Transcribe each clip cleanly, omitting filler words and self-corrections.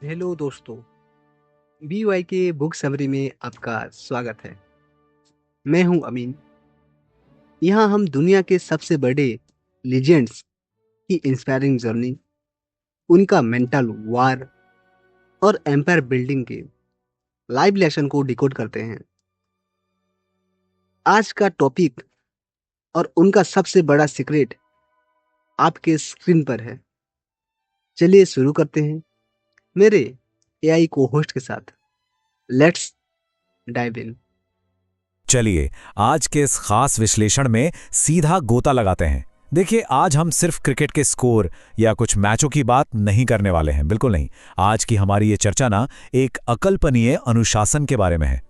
Hello दोस्तों, BY के book summary में आपका स्वागत है। मैं हूं अमीन। यहाँ हम दुनिया के सबसे बड़े लीजेंड्स की इंस्पायरिंग जर्नी, उनका मेंटल वार और एम्पायर बिल्डिंग के लाइव लेसन को डिकोड करते हैं। आज का टॉपिक और उनका सबसे बड़ा सीक्रेट आपके स्क्रीन पर है। चलिए शुरू करते हैं मेरे AI को होस्ट के साथ। Let's dive in. चलिए आज के इस खास विश्लेषण में सीधा गोता लगाते हैं। देखिए, आज हम सिर्फ क्रिकेट के स्कोर या कुछ मैचों की बात नहीं करने वाले हैं, बिल्कुल नहीं। आज की हमारी ये चर्चा ना एक अकल्पनीय अनुशासन के बारे में है।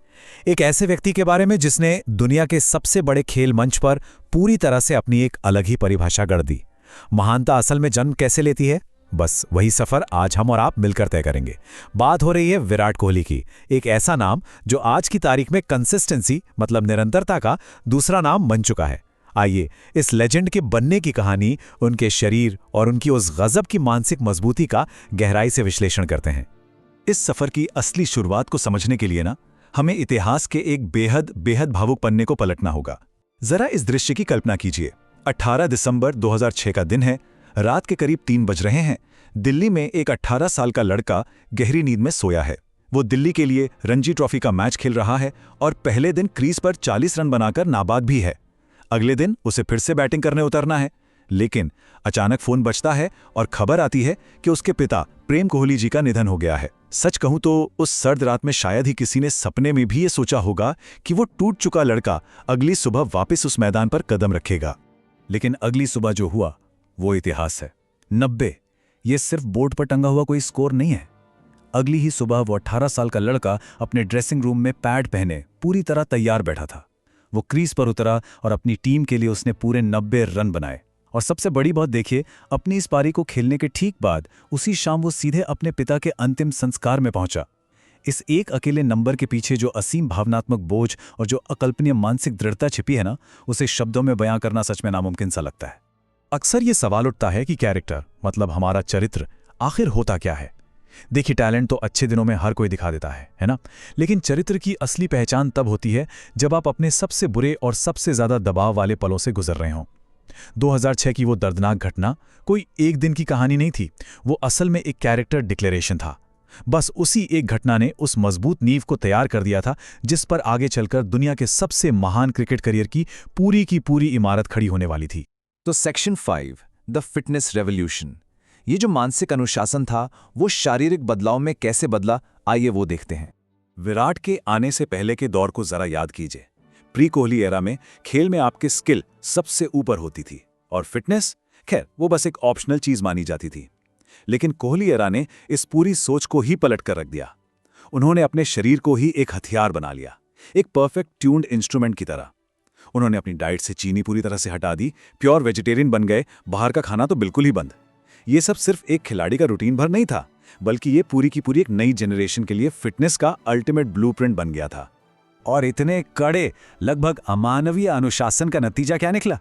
एक ऐसे व्यक्ति के बारे में जिसने दुनिया के सबसे बड़े खेल मंच पर पूरी तरह से अपनी एक अलग ही परिभाषा गढ़ दी। महानता असल में जन्म कैसे लेती है, बस वही सफर आज हम और आप मिलकर तय करेंगे। बात हो रही है विराट कोहली की, एक ऐसा नाम जो आज की तारीख में कंसिस्टेंसी मतलब निरंतरता का दूसरा नाम बन चुका है। आइए इस लेजेंड के बनने की कहानी, उनके शरीर और उनकी उस गजब की मानसिक मजबूती का गहराई से विश्लेषण करते हैं। इस सफर की असली शुरुआत को समझने के लिए ना हमें इतिहास के एक बेहद बेहद भावुक पन्ने को पलटना होगा। जरा इस दृश्य की कल्पना कीजिए। 18 दिसंबर 2006 का दिन है। रात के करीब 3 बज रहे हैं। दिल्ली में एक 18 साल का लड़का गहरी नींद में सोया है। वो दिल्ली के लिए रणजी ट्रॉफी का मैच खेल रहा है और पहले दिन क्रीज पर 40 रन बनाकर नाबाद भी है। अगले दिन उसे फिर से बैटिंग करने उतरना है। लेकिन अचानक फोन बजता है और खबर आती है कि उसके पिता प्रेम कोहली जी का निधन हो गया है। सच कहूं तो उस सर्द रात में शायद ही किसी ने सपने में भी ये सोचा होगा कि वो टूट चुका लड़का अगली सुबह वापस उस मैदान पर कदम रखेगा। लेकिन अगली सुबह जो हुआ वो इतिहास है। 90 ये सिर्फ बोर्ड पर टंगा हुआ कोई स्कोर नहीं है। अगली ही सुबह वो 18 साल का लड़का अपने ड्रेसिंग रूम में पैड पहने पूरी तरह तैयार बैठा था। वो क्रीज पर उतरा और अपनी टीम के लिए उसने पूरे 90 रन बनाए। और सबसे बड़ी बात देखिए, अपनी इस पारी को खेलने के ठीक बाद उसी शाम वो सीधे अपने पिता के अंतिम संस्कार में पहुंचा। इस एक अकेले नंबर के पीछे जो असीम भावनात्मक बोझ और जो अकल्पनीय मानसिक दृढ़ता छिपी है ना, उसे शब्दों में बयां करना सच में नामुमकिन सा लगता है। अक्सर ये सवाल उठता है कि कैरेक्टर मतलब हमारा चरित्र आखिर होता क्या है। देखिए, टैलेंट तो अच्छे दिनों में हर कोई दिखा देता है ना। लेकिन चरित्र की असली पहचान तब होती है जब आप अपने सबसे बुरे और सबसे ज्यादा दबाव वाले पलों से गुजर रहे हों। 2006 की वो दर्दनाक घटना कोई एक दिन की कहानी नहीं थी। वो असल में एक कैरेक्टर डिक्लेरेशन था। बस उसी एक घटना ने उस मजबूत नींव को तैयार कर दिया था जिस पर आगे चलकर दुनिया के सबसे महान क्रिकेट करियर की पूरी इमारत खड़ी होने वाली थी। तो सेक्शन 5 द फिटनेस रेवोल्यूशन, ये जो मानसिक अनुशासन था वो शारीरिक बदलाव में कैसे बदला, आइए वो देखते हैं। विराट के आने से पहले के दौर को जरा याद कीजिए। प्री कोहली एरा में खेल में आपकी स्किल सबसे ऊपर होती थी और फिटनेस, खैर वो बस एक ऑप्शनल चीज मानी जाती थी। लेकिन कोहली एरा ने इस पूरी सोच को ही पलट कर रख दिया। उन्होंने अपने शरीर को ही एक हथियार बना लिया, एक परफेक्ट ट्यून्ड इंस्ट्रूमेंट की तरह। उन्होंने अपनी डाइट से चीनी पूरी तरह से हटा दी, प्योर वेजिटेरियन बन गए, बाहर का खाना तो बिल्कुल ही बंद। ये सब सिर्फ एक खिलाड़ी का रूटीन भर नहीं था, बल्कि ये पूरी की पूरी एक नई जनरेशन के लिए फिटनेस का अल्टीमेट ब्लूप्रिंट बन गया था। और इतने कड़े, लगभग अमानवीय अनुशासन का नतीजा क्या निकला?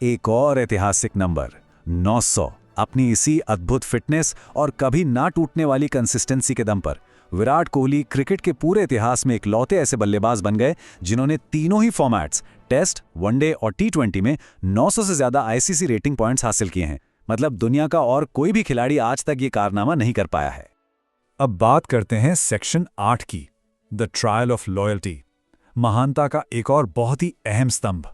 एक और ऐतिहासिक नंबर 900। अपनी इसी अद्भुत फिटनेस और कभी ना टूटने वाली कंसिस्टेंसी के दम पर विराट कोहली क्रिकेट के पूरे इतिहास में इकलौते ऐसे बल्लेबाज बन गए जिन्होंने तीनों ही फॉर्मेट्स, टेस्ट, वनडे और T20 में 900 से ज्यादा ICC रेटिंग पॉइंट्स हासिल किए हैं। मतलब दुनिया का और कोई भी खिलाड़ी आज तक ये कारनामा नहीं कर पाया है। अब बात करते हैं सेक्शन 8 की, द ट्रायल ऑफ लॉयल्टी, महानता का एक और बहुत ही अहम स्तंभ।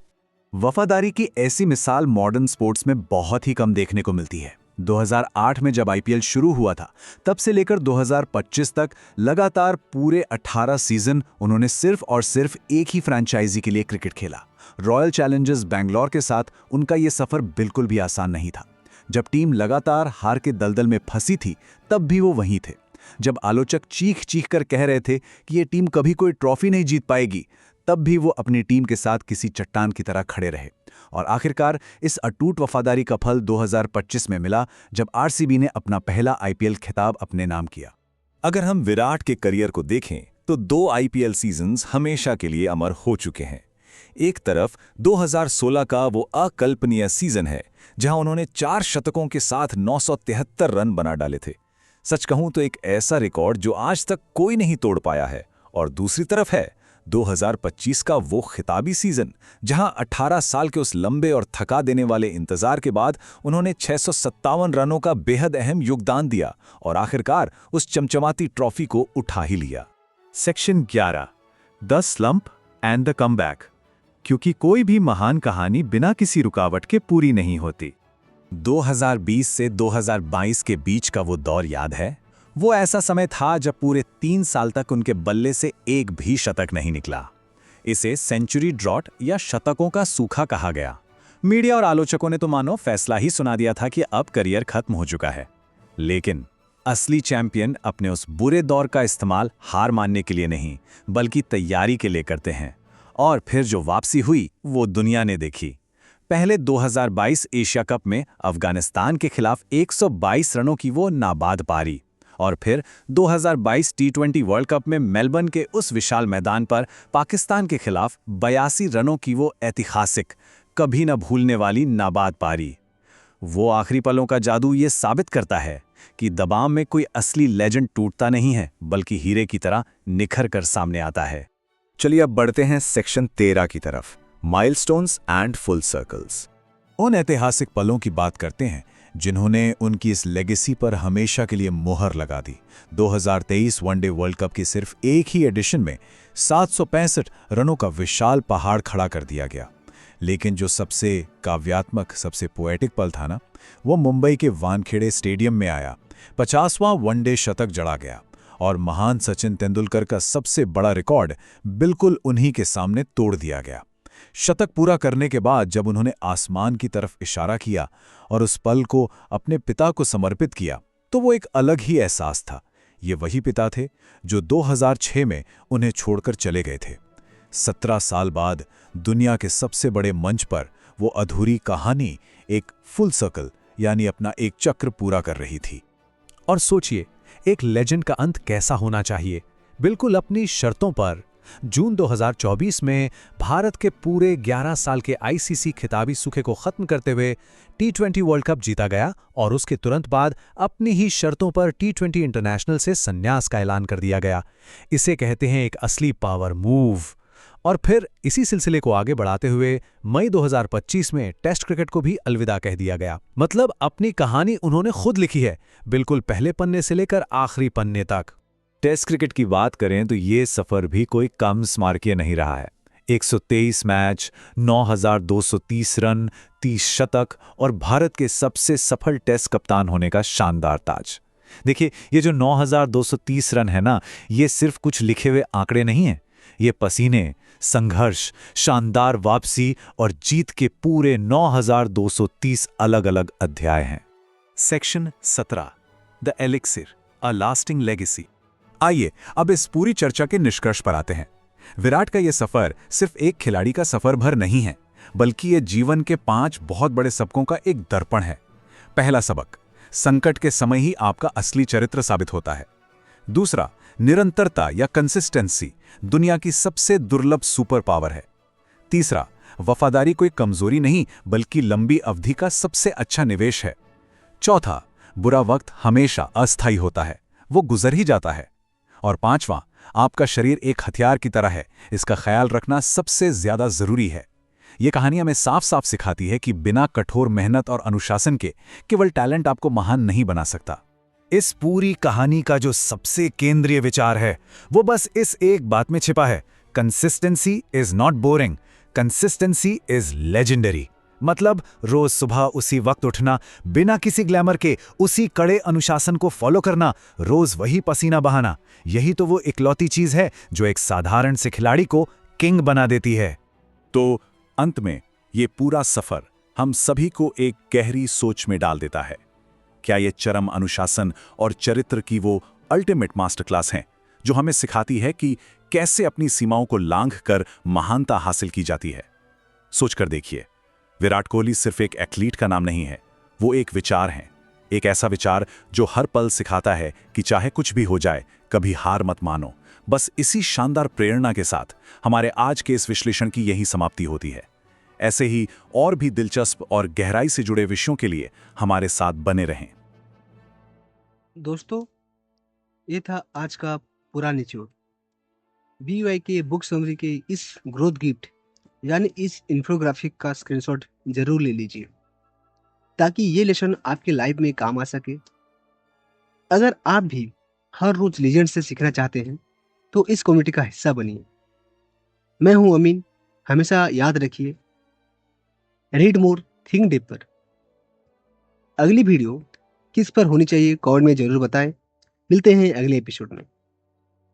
वफादारी की ऐसी मिसाल मॉडर्न स्पोर्ट्स में बहुत ही कम देखने को मिलती है। 2008 में जब IPL शुरू हुआ था, तब से लेकर 2025 तक लगातार पूरे 18 सीजन उन्होंने सिर्फ और सिर्फ एक ही फ्रेंचाइजी के लिए क्रिकेट खेला। रॉयल चैलेंजर्स बैंगलोर के साथ उनका ये सफर बिल्कुल भी आसान नहीं था। जब टीम लगातार हार के दलदल में फंसी थी, तब भी वो वहीं थे। जब आलोचक चीख चीख कर कह रहे थे कि ये टीम कभी कोई ट्रॉफी नहीं जीत पाएगी, तब भी वो अपनी टीम के साथ किसी चट्टान की तरह खड़े रहे। और आखिरकार इस अटूट वफादारी का फल 2025 में मिला, जब RCB ने अपना पहला IPL खिताब अपने नाम किया। अगर हम विराट के करियर को देखें तो 2 IPL सीजन्स हमेशा के लिए अमर हो चुके हैं। एक तरफ 2016 का वो अकल्पनीय सीजन है जहां उन्होंने 4 शतकों के साथ 973 रन बना डाले थे। सच कहूं तो एक ऐसा रिकॉर्ड जो आज तक कोई नहीं तोड़ पाया है। और दूसरी तरफ है 2025 का वो खिताबी सीजन, जहां 18 साल के उस लंबे और थका देने वाले इंतजार के बाद उन्होंने 657 रनों का बेहद अहम योगदान दिया और आखिरकार उस चमचमाती ट्रॉफी को उठा ही लिया। Section 11, the slump and the comeback. क्योंकि कोई भी महान कहानी बिना किसी रुकावट के पूरी नहीं होती। 2020 से 2022 के बीच का वो दौर याद है? वो ऐसा समय था जब पूरे 3 साल तक उनके बल्ले से एक भी शतक नहीं निकला। इसे सेंचुरी ड्रॉट या शतकों का सूखा कहा गया। मीडिया और आलोचकों ने तो मानो फैसला ही सुना दिया था कि अब करियर खत्म हो चुका है। लेकिन असली चैंपियन अपने उस बुरे दौर का इस्तेमाल हार मानने के लिए नहीं, बल्कि तैयारी के लिए करते हैं। और फिर जो वापसी हुई वो दुनिया ने देखी। पहले 2022 एशिया कप में अफगानिस्तान के खिलाफ 122 रनों की वो नाबाद पारी, और फिर 2022 टी20 वर्ल्ड कप में मेलबर्न के उस विशाल मैदान पर पाकिस्तान के खिलाफ 82 रनों की वो ऐतिहासिक, कभी न भूलने वाली नाबाद पारी। वो आखिरी पलों का जादू ये साबित करता है कि दबाव में कोई असली लेजेंड टूटता नहीं है, बल्कि हीरे की तरह निखर कर सामने आता है। चलिए अब बढ़ते हैं सेक्शन 13 की तरफ, माइलस्टोन्स एंड फुल सर्कल्स। उन ऐतिहासिक पलों की बात करते हैं जिन्होंने उनकी इस लेगेसी पर हमेशा के लिए मोहर लगा दी। 2023 वनडे वर्ल्ड कप के सिर्फ एक ही एडिशन में 765 रनों का विशाल पहाड़ खड़ा कर दिया गया। लेकिन जो सबसे काव्यात्मक, सबसे पोएटिक पल था ना, वो मुंबई के वानखेड़े स्टेडियम में आया। 50वां वनडे शतक जड़ा गया और महान सचिन तेंदुलकर का सबसे बड़ा रिकॉर्ड बिल्कुल उन्हीं के सामने तोड़ दिया गया। शतक पूरा करने के बाद जब उन्होंने आसमान की तरफ इशारा किया और उस पल को अपने पिता को समर्पित किया, तो वो एक अलग ही एहसास था। ये वही पिता थे जो 2006 में उन्हें छोड़कर चले गए थे। 17 साल बाद दुनिया के सबसे बड़े मंच पर वो अधूरी कहानी एक फुल सर्कल यानी अपना एक चक्र पूरा कर रही थी। और सोचिए, एक लेजेंड का अंत कैसा होना चाहिए, बिल्कुल अपनी शर्तों पर। जून 2024 में भारत के पूरे 11 साल के आईसीसी खिताबी सूखे को खत्म करते हुए टी20 वर्ल्ड कप जीता गया और उसके तुरंत बाद अपनी ही शर्तों पर टी20 इंटरनेशनल से संन्यास का ऐलान कर दिया गया। इसे कहते हैं एक असली पावर मूव। और फिर इसी सिलसिले को आगे बढ़ाते हुए मई 2025 में टेस्ट क्रिकेट को भी अलविदा कह दिया गया। मतलब अपनी कहानी उन्होंने खुद लिखी है, बिल्कुल पहले पन्ने से लेकर आखिरी पन्ने तक। टेस्ट क्रिकेट की बात करें तो ये सफर भी कोई कम स्मारकीय नहीं रहा है। 123 मैच, 9,230 रन, 30 शतक और भारत के सबसे सफल टेस्ट कप्तान होने का शानदार ताज। देखिए, ये जो 9,230 रन है ना, ये सिर्फ कुछ लिखे हुए आंकड़े नहीं हैं। ये पसीने, संघर्ष, शानदार वापसी और जीत के पूरे 9,230 अलग अलग अध्याय हैं। Section 17, the elixir, a lasting legacy. आइए अब इस पूरी चर्चा के निष्कर्ष पर आते हैं। विराट का यह सफर सिर्फ एक खिलाड़ी का सफर भर नहीं है, बल्कि ये जीवन के 5 बहुत बड़े सबकों का एक दर्पण है। पहला सबक, संकट के समय ही आपका असली चरित्र साबित होता है। दूसरा, निरंतरता या कंसिस्टेंसी दुनिया की सबसे दुर्लभ सुपर पावर है। तीसरा, वफादारी कोई कमजोरी नहीं, बल्कि लंबी अवधि का सबसे अच्छा निवेश है। चौथा, बुरा वक्त हमेशा अस्थायी होता है, वो गुजर ही जाता है। और पांचवां, आपका शरीर एक हथियार की तरह है, इसका ख्याल रखना सबसे ज्यादा जरूरी है। ये कहानी हमें साफ साफ सिखाती है कि बिना कठोर मेहनत और अनुशासन के केवल टैलेंट आपको महान नहीं बना सकता। इस पूरी कहानी का जो सबसे केंद्रीय विचार है, वो बस इस एक बात में छिपा है: consistency is not boring, consistency is legendary. मतलब रोज सुबह उसी वक्त उठना, बिना किसी ग्लैमर के उसी कड़े अनुशासन को फॉलो करना, रोज वही पसीना बहाना, यही तो वो इकलौती चीज है जो एक साधारण से खिलाड़ी को किंग बना देती है। तो अंत में ये पूरा सफर हम सभी को एक गहरी सोच में डाल देता है। क्या ये चरम अनुशासन और चरित्र की वो अल्टीमेट मास्टर क्लास हैं जो हमें सिखाती है कि कैसे अपनी सीमाओं को लांघ कर महानता हासिल की जाती है। सोचकर देखिए, विराट कोहली सिर्फ एक एथलीट का नाम नहीं है, वो एक विचार है। एक ऐसा विचार जो हर पल सिखाता है कि चाहे कुछ भी हो जाए, कभी हार मत मानो। बस इसी शानदार प्रेरणा के साथ हमारे आज के इस विश्लेषण की यही समाप्ति होती है। ऐसे ही और भी दिलचस्प और गहराई से जुड़े विषयों के लिए हमारे साथ बने रहें। दोस्तों, ये था आज का पूरा निचोड़। BYK के बुक समरी के इस ग्रोथ गिफ्ट यानी इस इन्फोग्राफिक का स्क्रीनशॉट जरूर ले लीजिए ताकि ये लेसन आपके लाइफ में काम आ सके। अगर आप भी हर रोज लीजेंड से सीखना चाहते हैं तो इस कम्युनिटी का हिस्सा बनिए। मैं हूं अमीन। हमेशा याद रखिए, रीड मोर थिंक डीपर। अगली वीडियो किस पर होनी चाहिए कमेंट में जरूर बताएं। मिलते हैं अगले एपिसोड में।